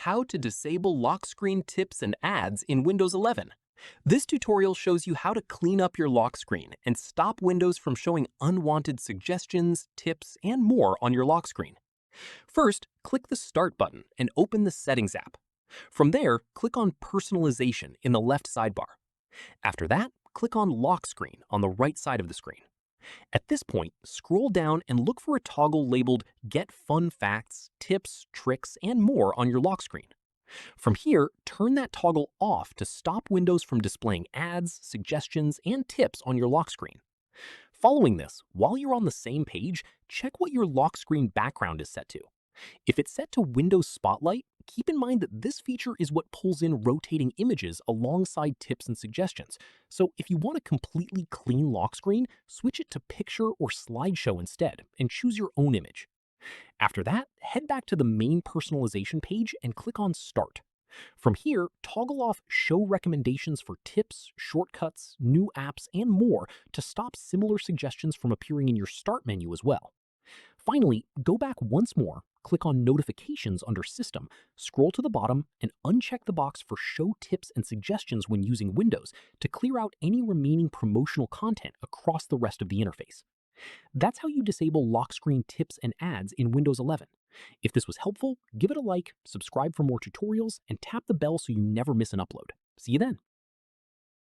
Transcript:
How to disable lock screen tips and ads in Windows 11. This tutorial shows you how to clean up your lock screen and stop Windows from showing unwanted suggestions, tips, and more on your lock screen. First, click the Start button and open the Settings app. From there, click on Personalization in the left sidebar. After that, click on Lock Screen on the right side of the screen. At this point, scroll down and look for a toggle labeled Get Fun Facts, Tips, Tricks, and More on your lock screen. From here, turn that toggle off to stop Windows from displaying ads, suggestions, and tips on your lock screen. Following this, while you're on the same page, check what your lock screen background is set to. If it's set to Windows Spotlight, keep in mind that this feature is what pulls in rotating images alongside tips and suggestions. So if you want a completely clean lock screen, switch it to Picture or Slideshow instead and choose your own image. After that, head back to the main personalization page and click on Start. From here, toggle off Show Recommendations for tips, shortcuts, new apps, and more to stop similar suggestions from appearing in your Start menu as well. Finally, go back once more, click on Notifications under System, scroll to the bottom, and uncheck the box for Show Tips and Suggestions when using Windows to clear out any remaining promotional content across the rest of the interface. That's how you disable lock screen tips and ads in Windows 11. If this was helpful, give it a like, subscribe for more tutorials, and tap the bell so you never miss an upload. See you then.